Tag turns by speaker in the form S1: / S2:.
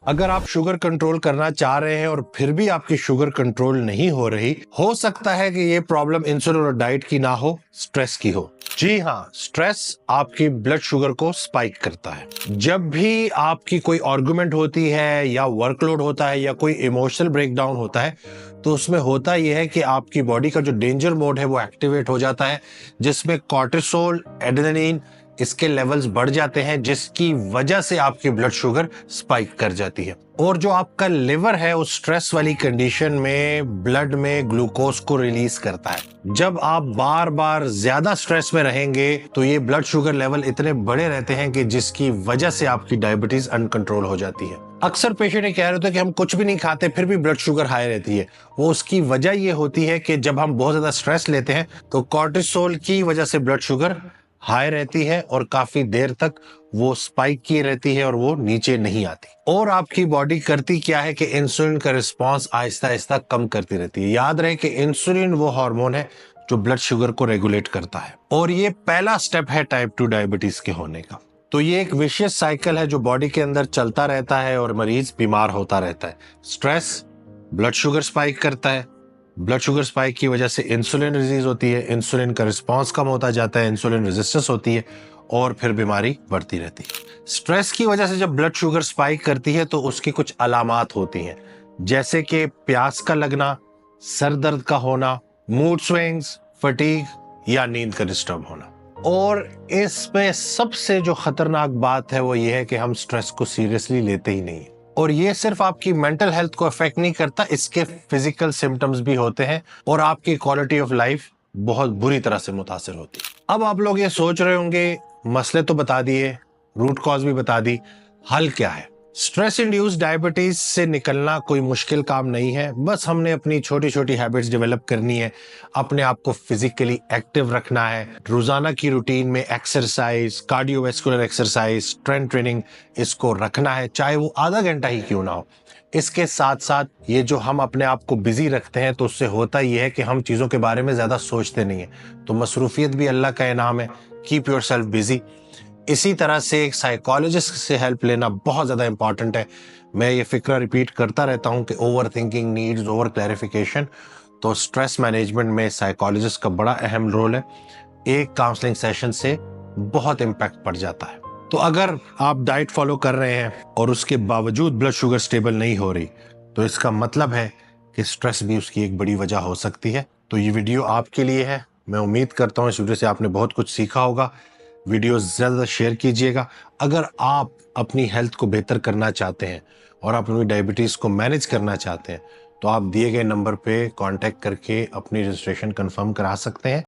S1: अगर आप sugar control करना चाह रहे हैं और फिर भी आपकी शुगर कंट्रोल नहीं हो रही, हो सकता है कि ये प्रॉब्लम इंसुलिन और डाइट की ना हो, स्ट्रेस की हो। जी हाँ, स्ट्रेस आपकी ब्लड शुगर को स्पाइक करता है। जब भी आपकी कोई आर्गुमेंट होती है या वर्कलोड होता है या कोई इमोशनल ब्रेकडाउन होता है, तो उसमें होता यह है कि आपकी बॉडी का जो डेंजर मोड है वो एक्टिवेट हो जाता है, जिसमें कॉर्टिसोल, एड्रेनलिन इसके लेवल्स बढ़ जाते हैं, जिसकी वजह से आपकी ब्लड शुगर स्पाइक कर जाती है। और जो आपका लिवर है उस स्ट्रेस वाली कंडीशन में ब्लड में ग्लूकोज को रिलीज करता है। जब आप बार बार ज्यादा स्ट्रेस में रहेंगे तो ये ब्लड शुगर लेवल इतने बड़े रहते हैं कि जिसकी वजह से आपकी डायबिटीज अनकंट्रोल हो जाती है। अक्सर पेशेंट ये कह रहे होते हैं कि हम कुछ भी नहीं खाते फिर भी ब्लड शुगर हाई रहती है। वो उसकी वजह ये होती है कि जब हम बहुत ज्यादा स्ट्रेस लेते हैं तो कॉर्टिसोल की वजह से ब्लड शुगर हाई रहती है और काफी देर तक वो स्पाइक की रहती है और वो नीचे नहीं आती। और आपकी बॉडी करती क्या है कि इंसुलिन का रिस्पांस आहिस्ता आहिस्ता कम करती रहती है। याद रहे कि इंसुलिन वो हार्मोन है जो ब्लड शुगर को रेगुलेट करता है और ये पहला स्टेप है टाइप 2 डायबिटीज के होने का। तो ये एक विशियस साइकिल है जो बॉडी के अंदर चलता रहता है और मरीज बीमार होता रहता है। स्ट्रेस ब्लड शुगर स्पाइक करता है, ब्लड शुगर स्पाइक की वजह से इंसुलिन रिलीज होती है, इंसुलिन का रिस्पांस कम होता जाता है, इंसुलिन रेजिस्टेंस होती है और फिर बीमारी बढ़ती रहती है। स्ट्रेस की वजह से जब ब्लड शुगर स्पाइक करती है तो उसकी कुछ अलामात होती हैं, जैसे कि प्यास का लगना, सर दर्द का होना, मूड स्विंग्स, फटीग या नींद का डिस्टर्ब होना। और इसमें सबसे जो खतरनाक बात है वो ये है कि हम स्ट्रेस को सीरियसली लेते ही नहीं। और ये सिर्फ आपकी मेंटल हेल्थ को अफेक्ट नहीं करता, इसके फिजिकल सिम्टम्स भी होते हैं और आपकी क्वालिटी ऑफ लाइफ बहुत बुरी तरह से मुतासिर होती है। अब आप लोग ये सोच रहे होंगे, मसले तो बता दिए, रूट कॉज भी बता दी, हल क्या है? स्ट्रेस इंड्यूस्ड डायबिटीज से निकलना कोई मुश्किल काम नहीं है। बस हमने अपनी छोटी छोटी हैबिट्स डेवलप करनी है, अपने आप को फिजिकली एक्टिव रखना है, रोजाना की रूटीन में exercise, cardiovascular exercise, strength training इसको रखना है, चाहे वो आधा घंटा ही क्यों ना हो। इसके साथ साथ ये जो हम अपने आप को बिजी रखते हैं तो उससे होता ये है कि हम चीज़ों के बारे में ज़्यादा सोचते नहीं हैं। तो मसरूफियत भी अल्लाह का इनाम है, कीप योर सेल्फ बिजी। इसी तरह से एक साइकोलॉजिस्ट से हेल्प लेना बहुत ज़्यादा इंपॉर्टेंट है। मैं ये फिक्र रिपीट करता रहता हूँ कि over thinking needs over clarification. तो स्ट्रेस मैनेजमेंट में साइकोलॉजिस्ट का बड़ा अहम रोल है। एक काउंसलिंग सेशन से बहुत इम्पैक्ट पड़ जाता है। तो अगर आप डाइट फॉलो कर रहे हैं और उसके बावजूद ब्लड शुगर स्टेबल नहीं हो रही, तो इसका मतलब है कि स्ट्रेस भी उसकी एक बड़ी वजह हो सकती है। तो ये वीडियो आपके लिए है। मैं उम्मीद करता हूँ इस वीडियो से आपने बहुत कुछ सीखा होगा। वीडियो ज़्यादा शेयर कीजिएगा। अगर आप अपनी हेल्थ को बेहतर करना चाहते हैं और आप अपनी डायबिटीज़ को मैनेज करना चाहते हैं तो आप दिए गए नंबर पे कांटेक्ट करके अपनी रजिस्ट्रेशन कंफर्म करा सकते हैं।